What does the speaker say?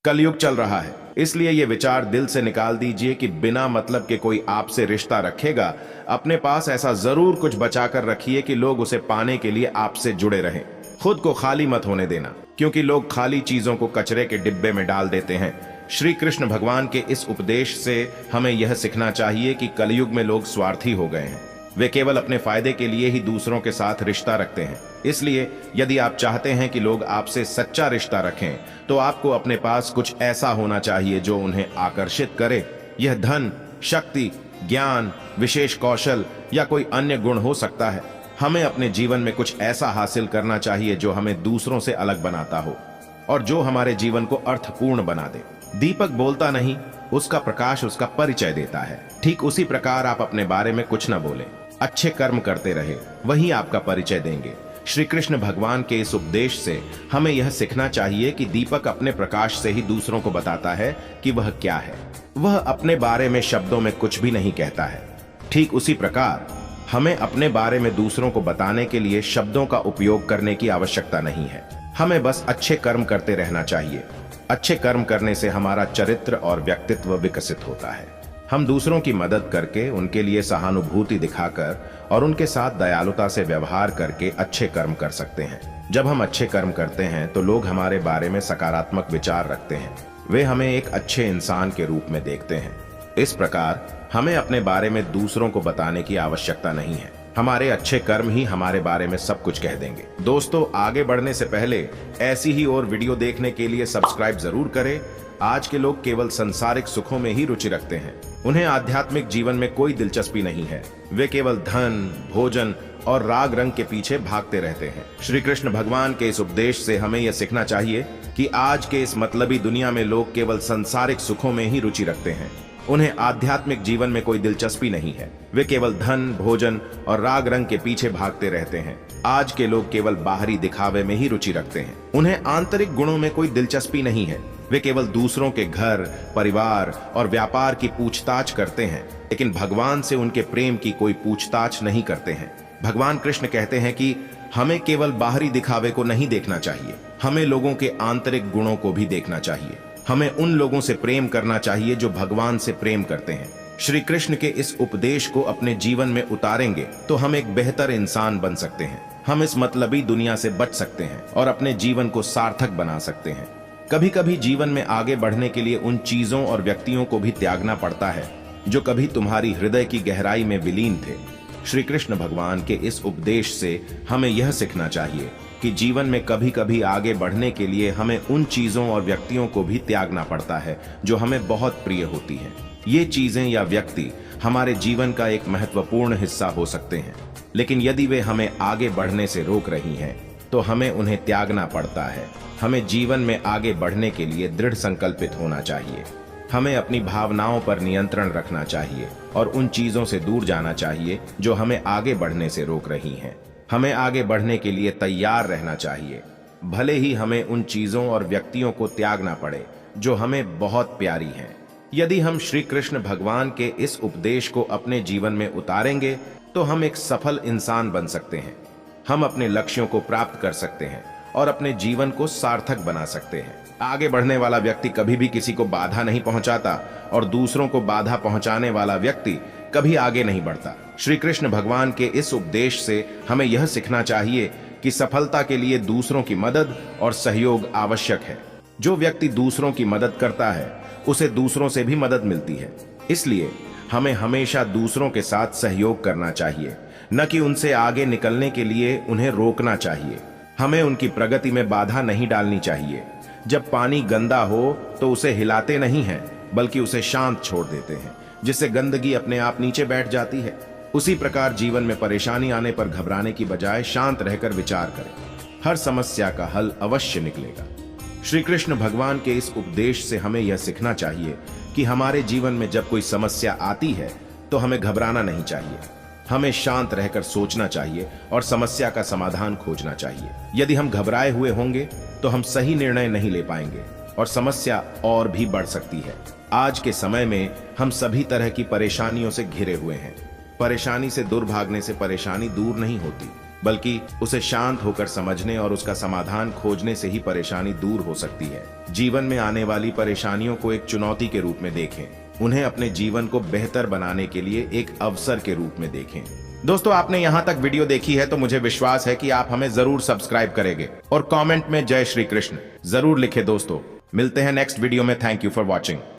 कलयुग चल रहा है, इसलिए ये विचार दिल से निकाल दीजिए कि बिना मतलब के कोई आपसे रिश्ता रखेगा, अपने पास ऐसा जरूर कुछ बचा कर रखिए कि लोग उसे पाने के लिए आपसे जुड़े रहें। खुद को खाली मत होने देना, क्योंकि लोग खाली चीजों को कचरे के डिब्बे में डाल देते हैं। श्री कृष्ण भगवान के इस उपदेश से हमें यह सीखना चाहिए कि कलयुग में लोग स्वार्थी हो गए हैं। वे केवल अपने फायदे के लिए ही दूसरों के साथ रिश्ता रखते हैं। इसलिए यदि आप चाहते हैं कि लोग आपसे सच्चा रिश्ता रखें, तो आपको अपने पास कुछ ऐसा होना चाहिए जो उन्हें आकर्षित करे। यह धन, शक्ति, ज्ञान, विशेष कौशल या कोई अन्य गुण हो सकता है। हमें अपने जीवन में कुछ ऐसा हासिल करना चाहिए जो हमें दूसरों से अलग बनाता हो और जो हमारे जीवन को अर्थपूर्ण बना दे। दीपक बोलता नहीं, उसका प्रकाश उसका परिचय देता है। ठीक उसी प्रकार आप अपने बारे में कुछ न बोलें, अच्छे कर्म करते रहे, वही आपका परिचय देंगे। श्री कृष्ण भगवान के इस उपदेश से हमें यह सीखना चाहिए कि दीपक अपने प्रकाश से ही दूसरों को बताता है कि वह क्या है। वह अपने बारे में शब्दों में कुछ भी नहीं कहता है। ठीक उसी प्रकार हमें अपने बारे में दूसरों को बताने के लिए शब्दों का उपयोग करने की आवश्यकता नहीं है। हमें बस अच्छे कर्म करते रहना चाहिए। अच्छे कर्म करने से हमारा चरित्र और व्यक्तित्व विकसित होता है। हम दूसरों की मदद करके, उनके लिए सहानुभूति दिखाकर और उनके साथ दयालुता से व्यवहार करके अच्छे कर्म कर सकते हैं। जब हम अच्छे कर्म करते हैं तो लोग हमारे बारे में सकारात्मक विचार रखते हैं। वे हमें एक अच्छे इंसान के रूप में देखते हैं। इस प्रकार हमें अपने बारे में दूसरों को बताने की आवश्यकता नहीं है। हमारे अच्छे कर्म ही हमारे बारे में सब कुछ कह देंगे। दोस्तों, आगे बढ़ने से पहले ऐसी ही और वीडियो देखने के लिए सब्सक्राइब जरूर करें। आज के लोग केवल सांसारिक सुखों में ही रुचि रखते हैं। उन्हें आध्यात्मिक जीवन में कोई दिलचस्पी नहीं है। वे केवल धन, भोजन और राग रंग के पीछे भागते रहते हैं। श्री कृष्ण भगवान के इस उपदेश से हमें यह सीखना चाहिए कि आज के इस मतलबी दुनिया में लोग केवल सांसारिक सुखों में ही रुचि रखते हैं। उन्हें आध्यात्मिक जीवन में कोई दिलचस्पी नहीं है। वे केवल धन, भोजन और राग रंग के पीछे भागते रहते हैं। आज के लोग केवल बाहरी दिखावे में ही रुचि रखते हैं। उन्हें आंतरिक गुणों में कोई दिलचस्पी नहीं है। वे केवल दूसरों के घर, परिवार और व्यापार की पूछताछ करते हैं, लेकिन भगवान से उनके प्रेम की कोई पूछताछ नहीं करते हैं। भगवान कृष्ण कहते हैं कि हमें केवल बाहरी दिखावे को नहीं देखना चाहिए, हमें लोगों के आंतरिक गुणों को भी देखना चाहिए। हमें उन लोगों से प्रेम करना चाहिए जो भगवान से प्रेम करते हैं। श्री कृष्ण के इस उपदेश को अपने जीवन में उतारेंगे तो हम एक बेहतर इंसान बन सकते हैं। हम इस मतलबी दुनिया से बच सकते हैं और अपने जीवन को सार्थक बना सकते हैं। कभी कभी जीवन में आगे बढ़ने के लिए उन चीजों और व्यक्तियों को भी त्यागना पड़ता है जो कभी तुम्हारी हृदय की गहराई में विलीन थे। श्री कृष्ण भगवान के इस उपदेश से हमें यह सीखना चाहिए कि जीवन में कभी कभी आगे बढ़ने के लिए हमें उन चीजों और व्यक्तियों को भी त्यागना पड़ता है जो हमें बहुत प्रिय होती हैं। ये चीजें या व्यक्ति हमारे जीवन का एक महत्वपूर्ण हिस्सा हो सकते हैं, लेकिन यदि वे हमें आगे बढ़ने से रोक रही हैं, तो हमें उन्हें त्यागना पड़ता है। हमें जीवन में आगे बढ़ने के लिए दृढ़ संकल्पित होना चाहिए। हमें अपनी भावनाओं पर नियंत्रण रखना चाहिए और उन चीजों से दूर जाना चाहिए जो हमें आगे बढ़ने से रोक रही हैं। हमें आगे बढ़ने के लिए तैयार रहना चाहिए, भले ही हमें उन चीजों और व्यक्तियों को त्यागना पड़े जो हमें बहुत प्यारी हैं। यदि हम श्री कृष्ण भगवान के इस उपदेश को अपने जीवन में उतारेंगे तो हम एक सफल इंसान बन सकते हैं। हम अपने लक्ष्यों को प्राप्त कर सकते हैं और अपने जीवन को सार्थक बना सकते हैं। आगे बढ़ने वाला व्यक्ति कभी भी किसी को बाधा नहीं पहुंचाता और दूसरों को बाधा पहुंचाने वाला व्यक्ति कभी आगे नहीं बढ़ता। श्री कृष्ण भगवान के इस उपदेश से हमें यह सीखना चाहिए कि सफलता के लिए दूसरों की मदद और सहयोग आवश्यक है। जो व्यक्ति दूसरों की मदद करता है उसे दूसरों से भी मदद मिलती है। इसलिए हमें हमेशा दूसरों के साथ सहयोग करना चाहिए, न कि उनसे आगे निकलने के लिए उन्हें रोकना चाहिए। हमें उनकी प्रगति में बाधा नहीं डालनी चाहिए। जब पानी गंदा हो तो उसे हिलाते नहीं हैं, बल्कि उसे शांत छोड़ देते हैं, जिससे गंदगी अपने आप नीचे बैठ जाती है। उसी प्रकार जीवन में परेशानी आने पर घबराने की बजाय शांत रहकर विचार करें। हर समस्या का हल अवश्य निकलेगा। श्री कृष्ण भगवान के इस उपदेश से हमें यह सीखना चाहिए कि हमारे जीवन में जब कोई समस्या आती है तो हमें घबराना नहीं चाहिए। हमें शांत रहकर सोचना चाहिए और समस्या का समाधान खोजना चाहिए। यदि हम घबराए हुए होंगे तो हम सही निर्णय नहीं ले पाएंगे और समस्या और भी बढ़ सकती है। आज के समय में हम सभी तरह की परेशानियों से घिरे हुए हैं। परेशानी से दूर भागने से परेशानी दूर नहीं होती। बल्कि उसे शांत होकर समझने और उसका समाधान खोजने से ही परेशानी दूर हो सकती है। जीवन में आने वाली परेशानियों को एक चुनौती के रूप में देखें, उन्हें अपने जीवन को बेहतर बनाने के लिए एक अवसर के रूप में देखें। दोस्तों, आपने यहां तक वीडियो देखी है तो मुझे विश्वास है कि आप हमें जरूर सब्सक्राइब करेंगे और कमेंट में जय श्री कृष्ण जरूर लिखें। दोस्तों, मिलते हैं नेक्स्ट वीडियो में। Thank you for watching.